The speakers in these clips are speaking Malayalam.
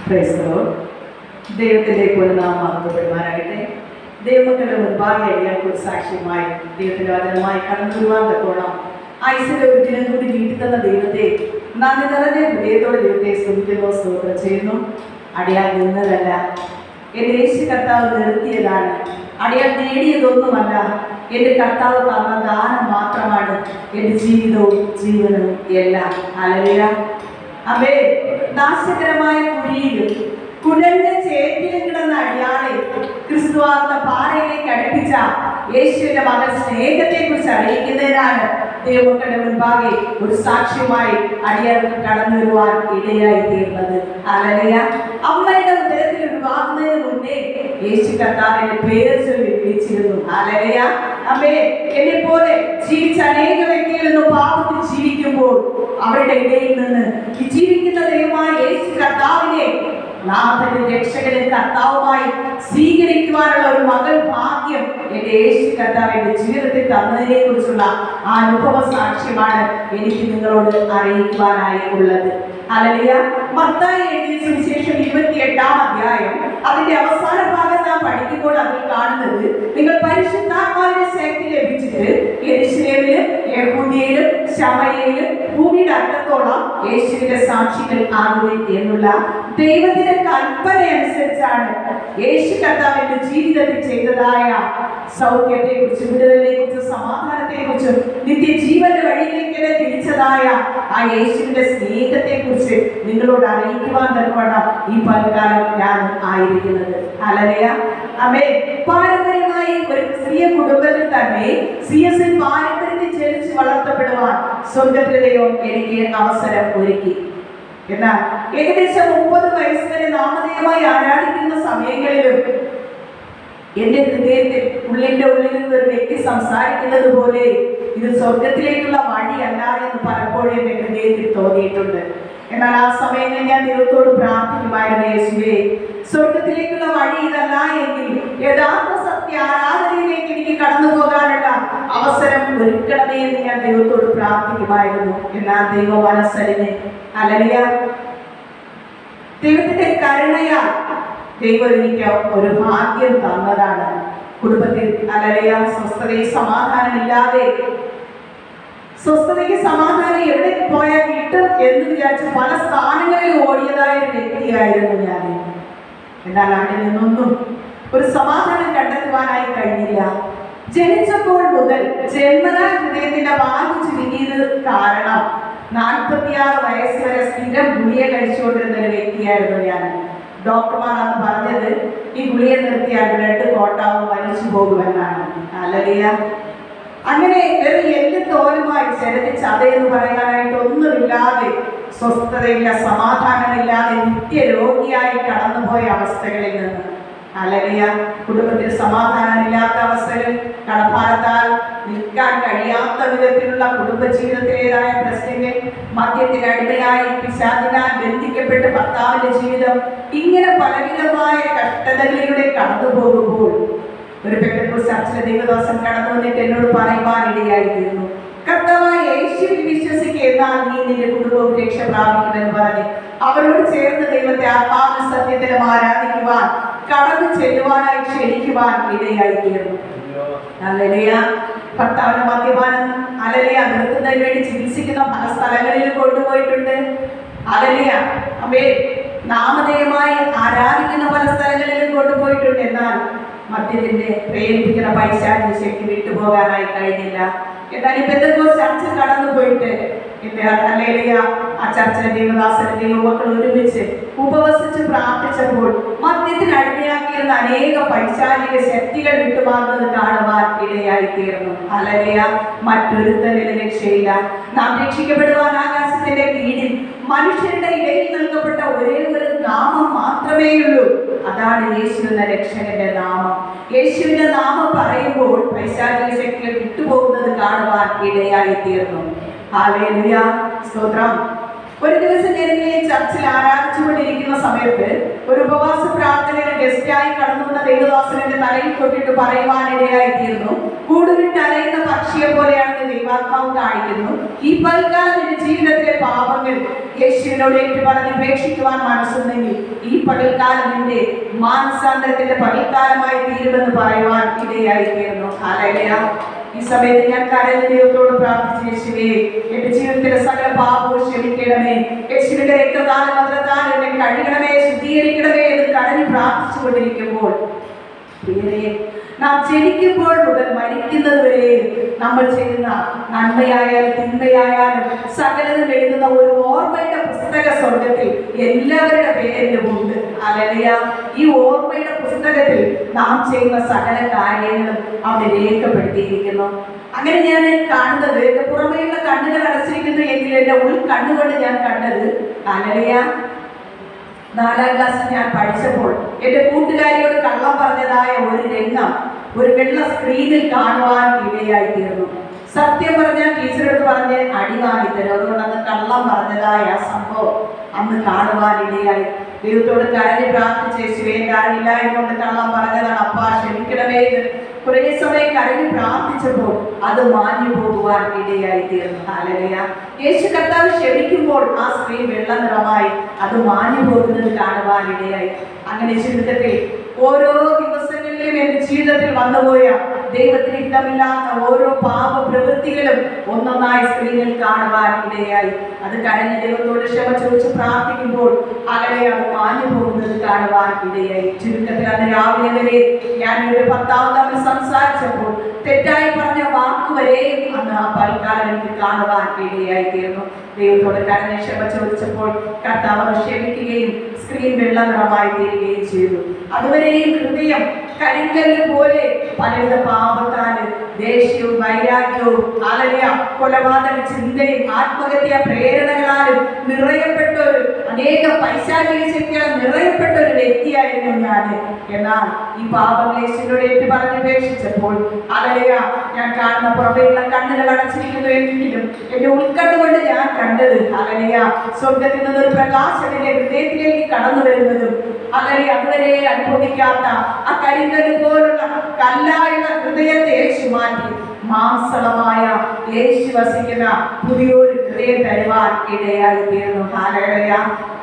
Praise the Lord. ദൈവത്തിൻ്റെ നാമം മഹത്വപ്പെടുമാറാകട്ടെ. ദൈവമക്കളുടെ മുൻപാകെ ഞങ്ങൾക്ക് ഒരു സാക്ഷ്യമായി ദൈവത്തിൻ്റെ വചനമായി കടന്നു വരുവാൻ തക്കോണം ആയുസ്സിൻ്റെ ഒരു ദിനം കൂടി വീട്ടിൽ തന്ന ദൈവത്തെ നന്ദി നിറഞ്ഞ ഹൃദയത്തോടെ ദൈവത്തെ സ്തുതിക്കുന്നു, സ്തോത്രം ചെയ്യുന്നു. അടിയാൽ നിന്നതല്ല, എൻ്റെ യേശു കർത്താവ് നിർത്തിയതാണ്. അടിയാൽ നേടിയതൊന്നുമല്ല, എൻ്റെ കർത്താവ് തന്ന ദാനം മാത്രമാണ് എൻ്റെ ജീവിതവും ജീവനവും എല്ലാം. ഹല്ലേലൂയ. അവേ നാശകരമായ കുഴിയിലും കുഴഞ്ഞ ചേറ്റിലും കിടന്ന അടിയാളെ ക്രിസ്തുവാകുന്ന പാറയിലേക്ക് അടുപ്പിച്ച യേശുവിന്റെ മകൻ സ്നേഹത്തെ കുറിച്ച് അറിയിക്കുന്നതിനാണ് ദൈവമക്കളുടെ മുൻപാകെ ഒരു സാക്ഷ്യമായി അടിയാൾക്ക് കടന്നു വരുവാൻ ഇടയായി തീർന്നത്. ഹല്ലേലൂയ. അമ്മയുടെ ഉദരത്തിൽ ഉരുവാകുന്നതിന് മുന്നേ യേശു കർത്താവിന്റെ പേര് ചൊല്ലി വിളിച്ചിരുന്നു. ഹല്ലേലൂയ. അമ്മേ, എന്നെ പോലെ ജീവിച്ച അനേക വ്യക്തികൾ പാപത്തിൽ ജീവിക്കുമ്പോൾ അവരുടെ ഇടയിൽ നിന്ന് ഈ ജീവിക്കുന്ന ദൈവമായ യേശു കർത്താവിനെ നാഥനും രക്ഷകനും കർത്താവുമായി സ്വീകരിക്കുവാനുള്ള ഒരു മകൾ ഭാഗ്യം എൻ്റെ യേശു കർത്താവിന്റെ ജീവിതത്തിൽ തന്നതിനെ കുറിച്ചുള്ള ആ അനുഭവ സാക്ഷ്യമാണ് എനിക്ക് നിങ്ങളോട് അറിയിക്കുവാനായി ഉള്ളത്. ഹല്ലേലൂയ. മത്തായി എഴുതിയ സുവിശേഷം 28-ാം അധ്യായം അതിന്റെ അവസാന ഭാഗം നാം പഠിക്കുമ്പോൾ അതിൽ കാണുന്നത്, നിങ്ങൾ പരിശുദ്ധാത്മാവിന്റെ ശക്തി ലഭിച്ചിട്ട് യെരൂശലേമിലും യഹൂദയിലും ശമര്യയിലും ഭൂമിയുടെ അറ്റത്തോളം യേശുവിന്റെ സാക്ഷികൾ ആകുവിൻ എന്നുള്ള ദൈവത്തിന്റെ കൽപ്പന അനുസരിച്ചാണ് യേശു കർത്താവിന്റെ ജീവിതത്തിൽ ചെയ്തതായ സൗഖ്യത്തെ കുറിച്ച്, വിടുതലിനെ കുറിച്ച്, സമാധാനത്തെ കുറിച്ചും നിത്യജീവന്റെ വഴിയിലേക്ക് തിരിച്ചതായ ആ യേശുവിന്റെ സ്നേഹത്തെ കുറിച്ച് നിങ്ങളോട് അറിയിക്കുവാൻ തക്കവണ്ണം ഈ പൽക്കാലം ഞാൻ ആയിരിക്കുന്നത്. ഹല്ലേലൂയ. ആമേൻ. പാരമ്പര്യമായി ഒരു ക്രിസ്തീയ കുടുംബത്തിൽ തന്നെ CSI പാരമ്പര്യത്തിൽ ജനിച്ച് വളർത്തപ്പെടുവാൻ സ്വർഗ്ഗത്തിലെ ദൈവം എനിക്ക് അവസരം ഒരുക്കി. എന്നാൽ ഏകദേശം 30 വയസ്സ് വരെ നാമധേയമായി ആരാധിക്കുന്ന സമയങ്ങളിലും എന്റെ ഹൃദയത്തിൽ ഉള്ളിന്റെ ഉള്ളിൽ നിന്ന് ഒരു വ്യക്തി സംസാരിക്കുന്നത് പോലെ ഇത് സ്വർഗത്തിലേക്കുള്ള വഴിയല്ല എന്ന് പലപ്പോഴും എന്റെ ഹൃദയത്തിൽ തോന്നിയിട്ടുണ്ട്. എന്നാൽ ആ സമയങ്ങളിൽ ഞാൻ ദൈവത്തോട് പ്രാർത്ഥിക്കുമായിരുന്നു, യേശുവേ, സ്വർഗത്തിലേക്കുള്ള വഴി ഇതല്ല എങ്കിൽ യഥാർത്ഥ സത്യ ആരാധനയിലേക്ക് എനിക്ക് കടന്നു പോകാനുള്ള അവസരം ഒരുക്കണമേ എന്ന് ഞാൻ ദൈവത്തോട് പ്രാർത്ഥിക്കുമായിരുന്നു. എന്നാൽ ദൈവ മനസ്സലിന് ഹല്ലേലൂയ, ദൈവത്തിന്റെ കരുണയാൽ ദൈവം എനിക്ക് ഒരു ഭാഗ്യം തന്നതാണ്. കുടുംബത്തിൽ ഹല്ലേലൂയ സ്വസ്ഥതയും സമാധാനമില്ലാതെ, സ്വസ്ഥതയ്ക്ക് സമാധാനം എവിടെ പോയാൽ കിട്ടും എന്ന് വിചാരിച്ച് പല സ്ഥാനങ്ങളിൽ ഓടിയതായ ഒരു വ്യക്തിയായിരുന്നു ഞാൻ. എന്നാൽ അവിടെ നിന്നൊന്നും ഒരു സമാധാനം കണ്ടെത്തുവാനായി കഴിഞ്ഞില്ല. ജനിച്ചപ്പോൾ മുതൽ ജന്മനാ ഹൃദയത്തിന്റെ വാൽവ് ചുരുങ്ങിയത് കാരണം 46 വയസ്സ് വരെ സ്ഥിരം ഗുളിക കഴിച്ചുകൊണ്ടിരുന്ന ഒരു വ്യക്തിയായിരുന്നു ഞാൻ. ഡോക്ടർമാർ അന്ന് പറഞ്ഞത് ഈ ഗുളിക നിർത്തിയാൽ ബ്ലഡ് കോട്ടാവും, വലിച്ചു പോകുമെന്നാണ്. ഹല്ലേലൂയ. അങ്ങനെ ഒരു എല്ല് തോലുമായി ശരീരത്തിൽ ചതയെന്ന് പറയാനായിട്ട് ഒന്നുമില്ലാതെ, സ്വസ്ഥതയില്ല, സമാധാനമില്ലാതെ നിത്യരോഗിയായി കടന്നുപോയ അവസ്ഥകളിൽ നിന്ന്, ഹല്ലേലൂയ, കുടുംബത്തിൽ സമാധാനമില്ലാത്ത അവസ്ഥകൾ, കടഭാരത്താൽ നിൽക്കാൻ കഴിയാത്ത വിധത്തിലുള്ള കുടുംബജീവിതത്തിലേതായ പ്രശ്നങ്ങൾ, മദ്യത്തിന് അടിമയായി പിശാചിനാൽ ബന്ധിക്കപ്പെട്ട് ഭർത്താവിന്റെ ജീവിതം, ഇങ്ങനെ പലവിധമായ കഷ്ടതകളിലൂടെ കടന്നു പോകുമ്പോൾ ഒരു പെന്തക്കോസ്ത് ചർച്ചിലെ ദൈവദാസൻ കടന്നു വന്നിട്ട് എന്നോട് പറയുവാനിടയായിരുന്നു, കർത്താവായ യേശുവിൽ വിശ്വസിക്കുക, എന്നാൽ നീ നിന്റെ കുടുംബവും രക്ഷ പ്രാപിക്കുമെന്ന് പറഞ്ഞ് അവരോട് ചേർന്ന് ദൈവത്തെ ആത്മാവിലും സത്യത്തിലും ആരാധിക്കുവാൻ, കടന്നു ചെല്ലുവാനായി ക്ഷണിക്കുവാൻ ഇടയായിത്തീർന്നു. ഹല്ലേലൂയ. ഭർത്താവിന്റെ മദ്യപാനം ഹല്ലേലൂയ നിർത്തുന്നതിന് വേണ്ടി ചികിത്സിക്കുന്ന പല സ്ഥലങ്ങളിലും കൊണ്ടുപോയിട്ടുണ്ട്. ഹല്ലേലൂയ. അവേ നാമധേയമായി ആരാധിക്കുന്ന പല സ്ഥലങ്ങളിലും കൊണ്ടുപോയിട്ടുണ്ട്. എന്നാൽ മദ്യത്തിന്റെ പ്രേരിപ്പിക്കുന്ന പൈശാചിക ശക്തി വിട്ടുപോകാനായി കഴിഞ്ഞില്ല. എന്നാൽ ഈ പെന്തക്കോസ്ത് ചർച്ചിൽ കടന്നു പോയിട്ട് ഹല്ലേലൂയ ആ ചർച്ചിലെ ദൈവദാസന്റെ ദൈവമക്കൾ ഒരുമിച്ച് ഉപവസിച്ച് പ്രാർത്ഥിച്ചപ്പോൾ മദ്യത്തിന് അടിമയാക്കിയിരുന്ന അനേക പൈശാചിക ശക്തികൾ വിട്ടുമാറുന്നത് കാണുവാൻ ഇടയായി തീർന്നു. ഹല്ലേലൂയ. മറ്റൊരുത്തരിൽ രക്ഷയില്ല. നാം രക്ഷിക്കപ്പെടുവാൻ ആകാശത്തിന്റെ കീഴിൽ മനുഷ്യരുടെ ഇടയിൽ നൽകപ്പെട്ട ഒരേ ഒരു നാമം മാത്രമേ ഉള്ളൂ. അതാണ് യേശു എന്ന രക്ഷകന്റെ നാമം. യേശുവിന്റെ നാമം പറയുമ്പോൾ പൈശാചിക ശക്തികൾ വിട്ടുപോകുന്നത് കാണുവാൻ ഇടയായി തീർന്നു. ഹല്ലേലൂയ. സ്തോത്രം. ഒരു ദിവസം ഞാൻ ചർച്ചിൽ ആരാധിച്ചുകൊണ്ടിരിക്കുന്ന സമയത്ത് ഒരു ഉപവാസ പ്രാർത്ഥനയുടെ ഗസ്റ്റായി കടന്നു വന്ന ദൈവദാസന്റെ തലയിൽ തൊട്ടിട്ട് പറയുവാനിടയായി തീർന്നു. കൂടുവിട്ട് അലയുന്ന പക്ഷിയെ പോലെയാണെന്ന് ദൈവാത്മാവ് കാണിക്കുന്നു. ഈ പൽക്കാലം നിന്റെ ജീവിതത്തിലെ പാപങ്ങൾ യേശുവിനോട് ഏറ്റു പറഞ്ഞ് ഉപേക്ഷിക്കുവാൻ മനസ്സുണ്ടെങ്കിൽ ഈ പകൽക്കാലം നിന്റെ മാനസാന്തരത്തിന്റെ പകൽക്കാലമായി തീരുമെന്ന് പറയുവാൻ ഇടയായി തീർന്നു. ഹല്ലേലൂയ. ഈ സമയത്ത് ഞാൻ കരഞ്ഞ ദൈവത്തോട് പ്രാർത്ഥിച്ചു, യേശുവേ എന്റെ ജീവിതത്തിലെ സകല പാപവും ക്ഷമിക്കണമേ, യേശുവിന്റെ രക്തത്താൽ മന്ത്രത്താൽ എന്നെ കഴുകണമേ, ശുദ്ധീകരിക്കണമേ എന്ന് കരഞ്ഞ് പ്രാർത്ഥിച്ചു കൊണ്ടിരിക്കുമ്പോൾ നാം ജനിക്കുമ്പോൾ മുതൽ മരിക്കുന്നത് വരെ നമ്മൾ ചെയ്യുന്ന നന്മയായാലും തിന്മയായാലും സകലതും എഴുതുന്ന ഒരു ഓർമ്മയുടെ പുസ്തക സ്വർഗത്തിൽ എല്ലാവരുടെ പേരിലും ഉണ്ട്. ഹല്ലേലൂയ. ഈ ഓർമ്മയുടെ പുസ്തകത്തിൽ നാം ചെയ്യുന്ന സകല കാര്യങ്ങളും അവിടെ രേഖപ്പെടുത്തിയിരിക്കുന്നു. അങ്ങനെ ഞാൻ കാണുന്നത് എന്റെ പുറമേയുള്ള കണ്ണുകൾ അടച്ചിരിക്കുന്നു എങ്കിൽ എന്റെ ഉൾക്കണ്ണുകൊണ്ട് ഞാൻ കണ്ടത്, ഹല്ലേലൂയ, 4ാം ക്ലാസ്സിൽ ഞാൻ പഠിച്ചപ്പോൾ എന്റെ കൂട്ടുകാരിയോട് കള്ളം പറഞ്ഞതായ ഒരു രംഗം ഒരു വെള്ള സ്ക്രീനിൽ കാണുവാൻ ഇടയായി തീർന്നു. സത്യം പറഞ്ഞാൽ ടീച്ചറോട് പറഞ്ഞ് അടി വാങ്ങിത്തരും. അതുകൊണ്ട് അന്ന് കള്ളം പറഞ്ഞതായ ആ സംഭവം അന്ന് കാണുവാൻ ഇടയായി. ദൈവത്തോട് കരഞ്ഞ് പ്രാർത്ഥിച്ച്, യേശുവേ അറിയില്ലായ്മ കൊണ്ട് കള്ളം പറഞ്ഞതാണ്, അപ്പാ ക്ഷമിക്കണമേ എന്ന് കുറേ സമയം കരഞ്ഞ് പ്രാർത്ഥിച്ചപ്പോൾ അത് മാഞ്ഞു പോകുവാൻ ഇടയായി തീർന്നു. ഹല്ലേലൂയ. യേശു കർത്താവ് ക്ഷമിക്കുമ്പോൾ ആ സ്ക്രീൻ വെള്ള നിറമായി അത് മാഞ്ഞു പോകുന്നത് കാണുവാൻ ഇടയായി. അങ്ങനെ ജീവിതത്തിൽ ഓരോ ദിവസങ്ങളിലും എന്റെ ജീവിതത്തിൽ വന്നുപോയ ദൈവത്തിന് ഇഷ്ടമില്ലാത്ത ഓരോ പാപ പ്രവൃത്തികളും ഒന്നൊന്നായി സ്ക്രീനിൽ കാണുവാൻ ഇടയായി. അത് കരഞ്ഞ് ദൈവത്തോട് ക്ഷമ ചോദിച്ച് പ്രാർത്ഥിക്കുമ്പോൾ അങ്ങനെ അത് മാഞ്ഞു പോകുന്നത് കാണുവാൻ ഇടയായി. ചുരുക്കത്തിൽ അന്ന് രാവിലെ വരെ ഞാൻ ഒരു 10ാം തവണ സംസാരിച്ചപ്പോൾ തെറ്റായി പറഞ്ഞ വാക്കുവരെയും അന്ന് ആ പൽക്കാലം എനിക്ക് കാണുവാൻ ഇടയായി തീർന്നു. ദൈവത്തോട് കരഞ്ഞ് ക്ഷമ ചോദിച്ചപ്പോൾ കർത്താവ് ക്ഷമിക്കുകയും സ്ക്രീൻ വെള്ള നിറമായി തീരുകയും ചെയ്തു. അതുവരെയും ഹൃദയം കരിങ്കല്ല് പോലെ പലവിധ പാപത്താല് ദേഷ്യവും വൈരാഗ്യവും കൊലപാതക ചിന്തയും ആത്മഹത്യാ പ്രേരണകളാലും നിറയപ്പെട്ട ഒരു അനേക പൈശാചിക ശക്തികളെ നിറയപ്പെട്ട ഒരു വ്യക്തിയായിരുന്നു ഞാൻ. എന്നാൽ ഈ പാപങ്ങളേശുവിനോട് ഏറ്റു പറഞ്ഞുപേക്ഷിച്ചപ്പോൾ ഞാൻ കാണുന്ന പുറമേയുള്ള കണ്ണുകൾ അടച്ചിരിക്കുന്നു എങ്കിലും എന്റെ ഉൾക്കണ്ണുകൊണ്ട് ഞാൻ കണ്ടത് സ്വർഗത്തിൽ നിന്നൊരു പ്രകാശം എന്റെ ഹൃദയത്തിലേക്ക് കടന്നു വരുന്നതും അതുവരെ അനുഭവിക്കാത്ത ആ കരിങ്കല്ല് പോലുള്ള കല്ലായുള്ള ഹൃദയത്തെ യേശു മാറ്റി മാംസളമായ യേശു വസിക്കുന്ന പുതിയൊരു ഹൃദയം തരുവാൻ ഇടയായി തീർന്നു. ഹല്ലേലൂയ.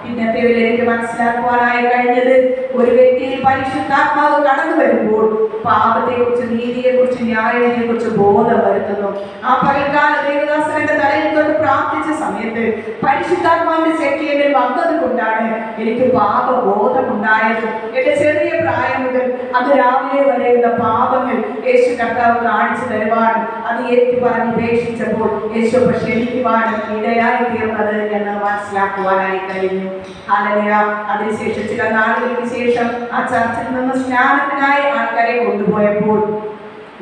ഇന്നത്തെ എനിക്ക് മനസ്സിലാക്കുവാനായി കഴിഞ്ഞത്, ഒരു വ്യക്തിയിൽ പരിശുദ്ധാത്മാവ് കടന്നു വരുമ്പോൾ പാപത്തെക്കുറിച്ച്, നീതിയെക്കുറിച്ച്, ന്യായത്തെക്കുറിച്ച് ബോധം വരുത്തുന്നു. ആ പകൽക്കാല ദേവദാസന്റെ തലയിൽ തൊട്ട് പ്രാർത്ഥിച്ച സമയത്ത് പരിശുദ്ധാത്മാവിന്റെ ശക്തി എന്നിൽ വന്നത് കൊണ്ടാണ് എനിക്ക് പാപബോധമുണ്ടായത്. എന്റെ ചെറിയ പ്രായം മുതൽ അത് രാവിലെ വരെയുള്ള പാപങ്ങൾ യേശു കർത്താവ് കാണിച്ചു തരുവാനും അത് ഏറ്റു പറഞ്ഞ് ഉപേക്ഷിച്ചപ്പോൾ യേശു ക്ഷമിക്കുവാനും ഇടയായി തീർന്നത് എന്ന് മനസ്സിലാക്കുവാനായി കഴിഞ്ഞു. ഹല്ലേലൂയ. അതിനുശേഷം ചില നാളുകൾക്ക് ശേഷം ആ ചർച്ചിൽ നിന്ന് സ്നാനത്തിനായി ആൾക്കാരെ കൊണ്ടുപോയപ്പോൾ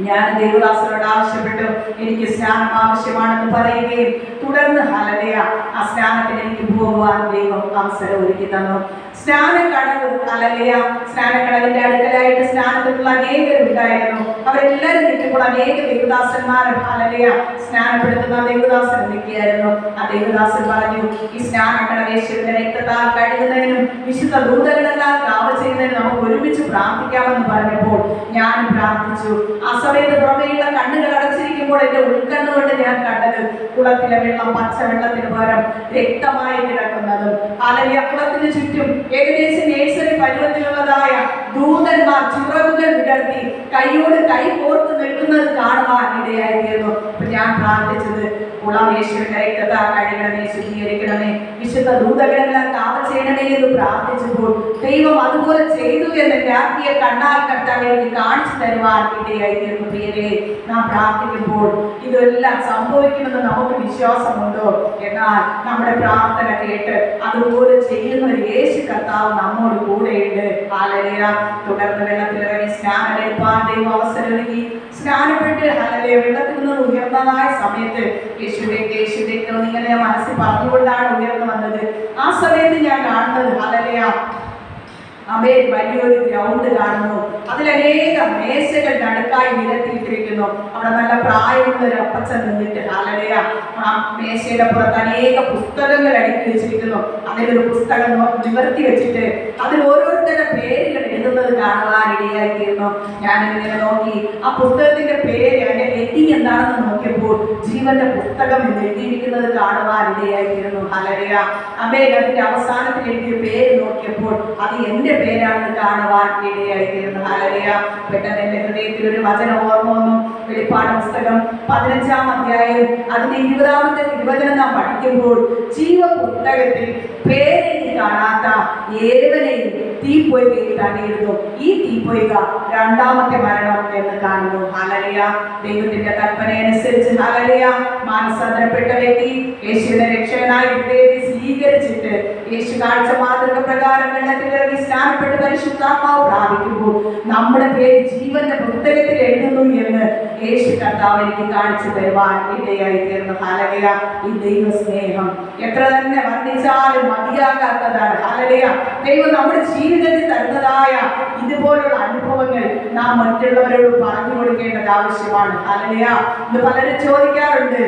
ഞാൻ ദേവദാസനോട് ആവശ്യപ്പെട്ടു, എനിക്ക് സ്നാനം ആവശ്യമാണെന്ന് പറയുകയും തുടർന്ന് ഹല്ലേലൂയ ആ സ്നാനത്തിന് എനിക്ക് പോകുവാൻ ദൈവം അവസരം ഒരുക്കി തന്നു. സ്നാനക്കടവ്, ഹല്ലേലൂയ, സ്നാനക്കടവിന്റെ അടുക്കലായിട്ട് സ്നാനത്തിലുള്ള അനേകരുണ്ടായിരുന്നു. അവരെല്ലാവരും നിൽക്കുമ്പോൾ അനേക ദേവദാസന്മാരും ഹല്ലേലൂയ സ്നാനപ്പെടുത്തുന്ന ദേവദാസൻ നിൽക്കുകയായിരുന്നു. ആ ദേവദാസൻ പറഞ്ഞു, ഈ സ്നാനക്കടവ് യേശുവിന്റെ രക്തത്താൽ കഴുകുന്നതിനും വിശുദ്ധ ദൂതകളെല്ലാം കാവൽ ചെയ്യുന്നതിനും നമുക്ക് ഒരുമിച്ച് പ്രാർത്ഥിക്കാമെന്ന് പറഞ്ഞപ്പോൾ ഞാൻ പ്രാർത്ഥിച്ചു. ആ സമയത്ത് പുറമേയുള്ള കണ്ണുകൾ അടച്ചിരിക്കുമ്പോൾ എന്റെ ഉൾക്കണ്ണുകൊണ്ട് ഞാൻ കണ്ടത് കുളത്തിലെ വെള്ളം പച്ചവെള്ളത്തിന് പകരം രക്തമായി കിടക്കുന്നതും ഹല്ലേലൂയ കുളത്തിന് ചുറ്റും ഏകദേശം നേഴ്സറി പരുവത്തിലുള്ളതായ ദൂതന്മാർ ചിറകുകൾ വിടർത്തി കൈയോട് കൈ കോർത്ത് നിൽക്കുന്നത് കാണുവാൻ ഇടയായി തീർന്നു. അപ്പൊ ഞാൻ പ്രാർത്ഥിച്ചത്, കുളം യേശുവിന്റെ രക്തത്താൽ കഴുകണമേ, ശുദ്ധീകരിക്കണമേ, വിശുദ്ധ ദൂതകളെല്ലാം കാവൽ ചെയ്യണമേ എന്ന് പ്രാർത്ഥിച്ചപ്പോൾ ദൈവം അതുപോലെ ചെയ്തു എന്ന് എന്റെ ആത്മീയ കണ്ണാൽ കർത്താവ് എനിക്ക് കാണിച്ചു തരുവാൻ ഇടയായി തീർന്നു. പ്രിയരേ, നാം പ്രാർത്ഥിക്കുമ്പോൾ ഇതെല്ലാം സംഭവിക്കുമെന്ന് നമുക്ക് വിശ്വാസമുണ്ടോ? എന്നാൽ നമ്മുടെ പ്രാർത്ഥന കേട്ട് അതുപോലെ ചെയ്യുന്ന ഒരു യേശു കർത്താവ് നമ്മോട് കൂടെയുണ്ട്. ഹല്ലേലൂയ. തുടർന്ന് വെള്ളത്തിലിറങ്ങി സ്നാനമെടുപ്പാൻ ദൈവം അവസരം ഒരുക്കി. സ്നാനപ്പെട്ട് ഹല്ലേലൂയ വെള്ളത്തിൽ നിന്ന് ഉയർന്നതായ സമയത്ത് യേശുവിന്റെ ഇങ്ങനെ മനസ്സിൽ പറഞ്ഞുകൊണ്ടാണ് ഉയർന്നു വന്നത്. ആ സമയത്ത് ഞാൻ കാണുന്നത് ഹല്ലേലൂയ വലിയൊരു ഗ്രൗണ്ട് കാണുന്നു. ആ അതിലനേകം മേശകൾ നടുക്കായി നിരത്തിയിട്ടിരിക്കുന്നു. അവിടെ നല്ല പ്രായമുള്ള ഒരു അപ്പച്ചൻ നിന്നിട്ട് ഹല്ലേലൂയ ആ മേശയുടെ പുറത്ത് അനേക പുസ്തകങ്ങൾ അടുക്കി വെച്ചിരിക്കുന്നു. അതിലൊരു പുസ്തകം നിവർത്തി വെച്ചിട്ട് അതിൽ ഓരോരുത്തരുടെ പേരുകൾ എഴുതുന്നത് കാണുവാൻ ഇടയായിത്തീരുന്നു. ഞാനിങ്ങനെ നോക്കി ആ പുസ്തകത്തിന്റെ പേര്, അതിന്റെ ഹെഡിങ് എന്താണെന്ന് നോക്കിയപ്പോൾ ജീവന്റെ പുസ്തകം എന്ന് എഴുതിയിരിക്കുന്നത് കാണുവാൻ ഇടയായിത്തീരുന്നു. ഹല്ലേലൂയ ആമേൻ. അതിന്റെ അവസാനത്തിൽ എഴുതിയ പേര് നോക്കിയപ്പോൾ അത് എന്റെ പേരാണെന്ന് കാണുവാൻ ഇടയായിത്തീരുന്നു. ഹല്ലേലൂയ. പെട്ടെന്ന് എന്റെ ഹൃദയത്തിൽ ഒരു വചനം ഓർമ്മ വന്നു. വെളിപ്പാട് പുസ്തകം 15-ാം അധ്യായം അതിന്റെ 20-ാമത്തെ തിരുവചനം നാം പഠിക്കുമ്പോൾ ജീവപുസ്തകത്തിൽ പേരെഴുതി കാണാത്ത ഏവനെയും തീപ്പൊയ്കയിൽ തള്ളിയിടുന്നു. ഈ തീപ്പൊയ്ക രണ്ടാമത്തെ മരണം എന്ന് കാണുന്നു. ഹല്ലേലൂയ. ദൈവത്തിന്റെ കൽപ്പന അനുസരിച്ച് ഹല്ലേലൂയ മാനസാന്തരപ്പെട്ട വ്യക്തി യേശുവിനെ രക്ഷകനായി ഹൃദയത്തിൽ സ്വീകരിച്ചിട്ട് യേശു കാഴ്ച മാതൃക പ്രകാരം വെള്ളത്തിലിറങ്ങി സ്നാനപ്പെട്ട് പരിശുദ്ധാത്മാവ് പ്രാപിക്കുമ്പോൾ നമ്മുടെ പേര് ജീവന്റെ പുസ്തകത്തിൽ എഴുതുന്നു എന്ന് യേശു കർത്താവ് എനിക്ക് കാണിച്ചു തരുവാൻ ഇടയായി തീർന്നു. ഹല്ലേലൂയ. ഈ ദൈവ സ്നേഹം എത്ര തന്നെ വർണ്ണിച്ചാലും മതിയാകാത്തതാണ്. ഹല്ലേലൂയ. ദൈവം നമ്മുടെ ജീവിതത്തിൽ തരുന്നതായ ഇതുപോലുള്ള അനുഭവങ്ങൾ നാം മറ്റുള്ളവരോട് പറഞ്ഞു കൊടുക്കേണ്ടത് ആവശ്യമാണ്. ഹല്ലേലൂയ. ഇത് പലരും ചോദിക്കാറുണ്ട്,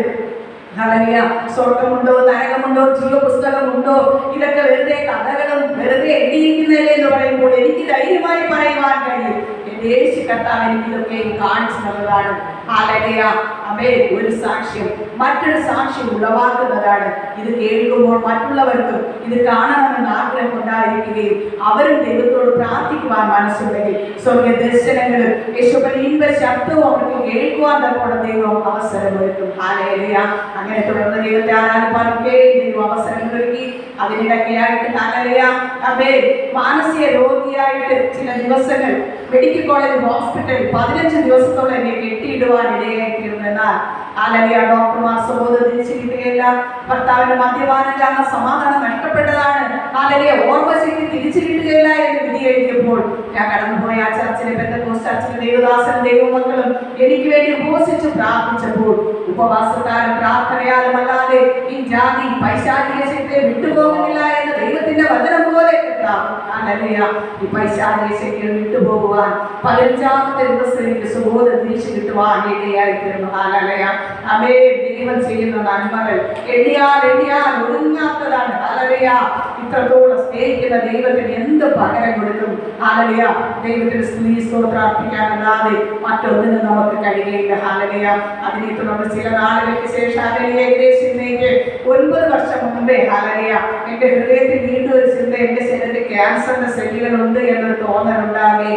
ഹല്ലേലൂയ, സ്വർഗമുണ്ടോ, നരകമുണ്ടോ, ജീവപുസ്തകമുണ്ടോ, ഇതൊക്കെ വെറുതെ കഥകളും വെറുതെ എഴുതിയിരിക്കുന്നതല്ലേ എന്ന് പറയുമ്പോൾ എനിക്ക് ധൈര്യമായി പറയുവാൻ കഴിയും, എന്റെ യേശു കർത്താവ് എനിക്ക് ഇതൊക്കെ കാണിച്ചു തന്നതാണ്. ഹല്ലേലൂയ. ആമേൻ. ഒരു സാക്ഷ്യം മറ്റൊരു സാക്ഷ്യം ഉളവാക്കുന്നതാണ്. ഇത് കേൾക്കുമ്പോൾ മറ്റുള്ളവർക്കും ഇത് കാണണമെന്ന് ആഗ്രഹം ഉണ്ടായിരിക്കുകയും അവരും ദൈവത്തോട് പ്രാർത്ഥിക്കുവാൻ മനസ്സുണ്ടെങ്കിൽ സ്വർഗ ദർശനങ്ങളും യേശുവിന്റെ ഇൻപ ശബ്ദവും അവർക്ക് കേൾക്കുവാൻ തക്കോടെ ദൈവം അവസരമൊരുക്കും. ഹല്ലേലൂയ. അങ്ങനെ തുടർന്ന് ദൈവത്തെ ആരാധിപ്പാനൊക്കെ ദൈവം അവസരങ്ങളൊരുക്കി. അതിനിടയ്ക്കായിട്ട് ഹല്ലേലൂയ ആമേൻ മാനസിക രോഗിയായിട്ട് ചില ദിവസങ്ങൾ മെഡിക്കൽ കോളേജ് ഹോസ്പിറ്റൽ 15 ദിവസത്തോളം എന്നെ കെട്ടിയിടുവാൻ ഇടയായിത്തീർന്നെന്നാൽ ഹല്ലേലൂയ ഡോക്ടർമാർ സ്വബോധം തിരിച്ചു കിട്ടുകയില്ല, ഭർത്താവിന്റെ മദ്യപാനം കാരണം സമാധാനം നഷ്ടപ്പെട്ടതാണ്, ഹല്ലേലൂയ ഓർമ്മശക്തി തിരിച്ചു കിട്ടുകയില്ല എന്ന് വിധി എഴുതിയപ്പോൾ ഞാൻ കടന്നുപോയ ആ ചർച്ചിലെ പെന്തക്കോസ്ത് ചർച്ചിലെ ദൈവദാസനും ദൈവമക്കളും എനിക്ക് വേണ്ടി ഉപവസിച്ച് പ്രാർത്ഥിച്ചപ്പോൾ ഉപവാസത്താലും പ്രാർത്ഥനയാലും അല്ലാതെ ഈ ജാതി പൈശാചിക ശക്തിയെ വിട്ടുപോകുന്നില്ല എന്ന് ദൈവത്തിന്റെ വചനം പോലെ ഹല്ലേലൂയ ഈ പൈശാചിക ശക്തിയെ വിട്ടുപോകുവാൻ 15-ാമത്തെ ദിവസം എനിക്ക് സുബോധം തിരിച്ചു കിട്ടുവാൻ ഇടയായിത്തീർന്നു. ഹല്ലേലൂയ. ആമേൻ. ദൈവം ചെയ്യുന്ന നന്മകൾ എണ്ണിയാൽ ഒടുങ്ങാത്തതാണ്. ഹല്ലേലൂയ. ഇത്രത്തോളം സ്നേഹിക്കുന്ന ദൈവത്തിന് എന്ത് പകരം കൊടുക്കും? ഹല്ലേലൂയ. ദൈവത്തിന് സ്തുതി സ്തോത്രം അർപ്പിക്കാനല്ലാതെ മറ്റൊന്നിനും നമുക്ക് കഴിയുകയില്ല. ഹല്ലേലൂയ. അതിനെ തുടർന്ന് ചില നാളുകൾക്ക് ശേഷം ഹല്ലേലൂയ ഏകദേശം 9 വർഷം മുമ്പേ ഹല്ലേലൂയ എന്റെ ഹൃദയത്തിൽ വീണ്ടും ഒരു ചിന്ത, എന്റെ ശരീരത്തിൽ ക്യാൻസറിന്റെ സെല്ലുകളുണ്ട് എന്നൊരു തോന്നലുണ്ടാകെ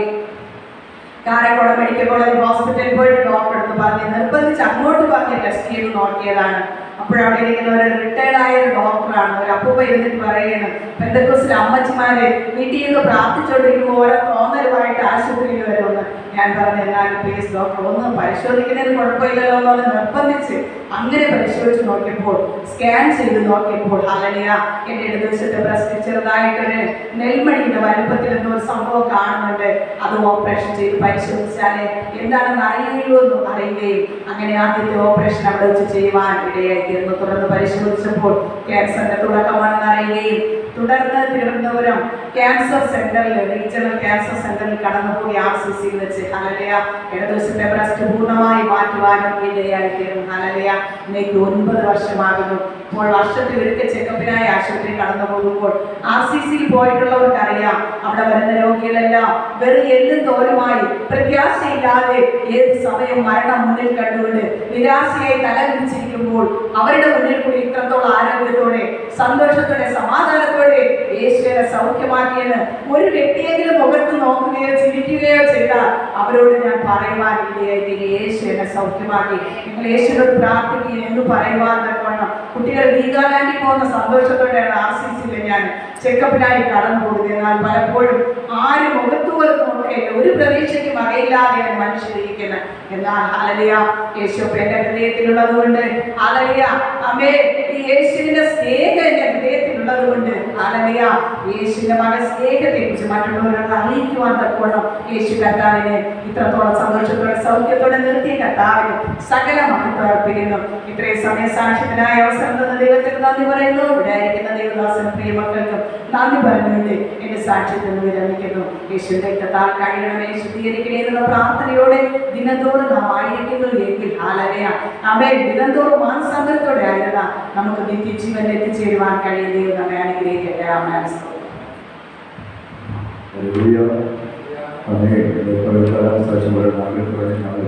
കാരക്കോട് മെഡിക്കൽ കോളേജ് ഹോസ്പിറ്റലിൽ പോയിട്ട് ഡോക്ടർ അടുത്ത് പറഞ്ഞ് നിർബന്ധിച്ച് അങ്ങോട്ട് പറഞ്ഞ് ടെസ്റ്റ് ചെയ്ത് നോക്കിയതാണ്. അപ്പോഴവിടെ ഇരിക്കുന്ന ഒരു റിട്ടയർഡായ ഒരു ഡോക്ടറാണ്. ഒരു അപ്പൂപ്പ ഇരുന്നിട്ട് പറയുന്നത്, പെന്തക്കോസ്തിലെ അമ്മച്ചിമാരെ വീട്ടിൽ നിന്ന് പ്രാർത്ഥിച്ചുകൊണ്ടിരിക്കുമ്പോൾ ഓരോ തോന്നലുമായിട്ട് ആശുപത്രിയിൽ വരുമെന്ന്. ഞാൻ പറഞ്ഞു, എന്നാൽ പ്ലീസ് ഡോക്ടർ ഒന്ന് പരിശോധിക്കുന്നതിന് കുഴപ്പമില്ലല്ലോ എന്ന് നിർബന്ധിച്ച് അങ്ങനെ പരിശോധിച്ച് നോക്കിയപ്പോൾ സ്കാൻ ചെയ്ത് നോക്കിയപ്പോൾ ഹല്ലേലൂയ എൻ്റെ ഇടതുവശത്തെ ബ്രസ്റ്റ് ചെറുതായിട്ടൊരു നെൽമണിയുടെ വലുപ്പത്തിൽ എന്തോ ഒരു സംഭവം കാണുന്നുണ്ട്. അത് ഓപ്പറേഷൻ ചെയ്ത് പരിശോധിച്ചാലേ എന്താണെന്ന് അറിയുള്ളൂ എന്ന് അറിയുകയും അങ്ങനെ ആദ്യത്തെ ഓപ്പറേഷൻ അവിടെ വെച്ച് ചെയ്യുവാൻ ഇടയായിത്തീർന്നു. തുടർന്ന് പരിശോധിച്ചപ്പോൾ ക്യാൻസറിന്റെ തുടക്കമാണെന്ന് അറിയുകയും തുടർന്ന് തിരുവനന്തപുരം ക്യാൻസർ സെന്ററിൽ റീജിയണൽ ക്യാൻസർ സെന്ററിൽ കടന്നുപോയി RCCയിൽ വെച്ച് ഹല്ലേലൂയ ഇടതുവശത്തെ ബ്രസ്റ്റ് പൂർണ്ണമായി മാറ്റുവാനും ഇടയായിത്തീർന്നു. ഹല്ലേലൂയ. ഇന്നേക്ക് 9 വർഷമാകുന്നു. ഇപ്പോൾ വർഷത്തിൽ ഒരിക്കൽ ചെക്കപ്പിനായി ആശുപത്രി കടന്നു പോകുമ്പോൾ RCCയിൽ പോയിട്ടുള്ളവർക്കറിയാം, അവിടെ വരുന്ന രോഗികളെല്ലാം വെറും എല്ലും തോലുമായി പ്രത്യാശയില്ലാതെ ഏത് സമയം മരണം മുന്നിൽ കണ്ടുകൊണ്ട് നിരാശയായി തലവിരിച്ചിരിക്കുമ്പോൾ അവരുടെ മുന്നിൽ കൂടി ഇത്രത്തോളം ആരോഗ്യത്തോടെ സന്തോഷത്തോടെ സമാധാനത്തോടെ യേശുവിനെ സൗഖ്യമാക്കിയെന്ന് ഒരു വ്യക്തിയെങ്കിലും മുഖത്ത് നോക്കുകയോ ചിരിക്കുകയോ ചെയ്താൽ അവരോട് ഞാൻ പറയുവാൻ ഇടയായിട്ട് യേശുവിനെ സൗഖ്യമാക്കി നിങ്ങൾ യേശുവിനോട് പ്രാർത്ഥിക്കുക എന്ന് പറയുവാൻ തക്കവണ്ണം കുട്ടികൾ വീഗാലാൻഡിൽ പോകുന്ന സന്തോഷത്തോടെയാണ് RCCയിൽ ഞാൻ ചെക്കപ്പിനായി കടന്നു പോകുന്നത്. എന്നാൽ പലപ്പോഴും ആരും മുഖത്ത് പോലും നോക്കുകയില്ല, ഒരു പ്രതീക്ഷയ്ക്കും അറിയില്ലാതെയാണ് മനുഷ്യരിക്കുന്നത്. എന്നാൽ ഹല്ലേലൂയ യേശു എന്റെ ഹൃദയത്തിലുള്ളത് കൊണ്ട് ഹല്ലേലൂയ ആമേൻ ഈ യേശുവിന്റെ സ്നേഹം എന്റെ ഹൃദയത്തിൽ ഉള്ളത് കൊണ്ട് ഹല്ലേലൂയ യേശുവിന്റെ മകൻ സ്നേഹത്തെക്കുറിച്ച് മറ്റുള്ളവരോട് അറിയിക്കുവാൻ തക്കോണം യേശു കർത്താവിനെ ഇത്രത്തോളം സന്തോഷത്തോടെ സൗഖ്യത്തോടെ നിർത്തിയ കർത്താവിന് സകല മഹത്വം അർപ്പിക്കുന്നു. ഇത്രയും സമയം സാക്ഷ്യത്തിനായ അവസരം തന്ന ദൈവത്തിന് നന്ദി പറയുന്നു. ഇവിടെ ആയിരിക്കുന്ന ദേവദാസനും പ്രിയ മക്കൾക്കും നന്ദി പറഞ്ഞുകൊണ്ട് എന്റെ സാക്ഷ്യത്തിൽ നിന്ന് വിരമിക്കുന്നു. യേശുവിന്റെ രക്തത്താൽ കഴിയണമേ, ശുദ്ധീകരിക്കണേ എന്നുള്ള പ്രാർത്ഥനയോടെ ദിനംതോറും നാം ആയിരിക്കുന്നു എങ്കിൽ ഹല്ലേലൂയ നമ്മെ ദിനംതോറും മാനസാന്തരത്തോടെ ആയിരുന്ന നമുക്ക് നിത്യജീവനിൽ എത്തിച്ചേരുവാൻ കഴിയും. ദൈവം നമ്മെ അനുഗ്രഹിക്കട്ടെ. ആമേൻ. ഹല്ലേലൂയ. അങ്ങനെ സാക്ഷ്യം പറയുന്ന ആളുകൾ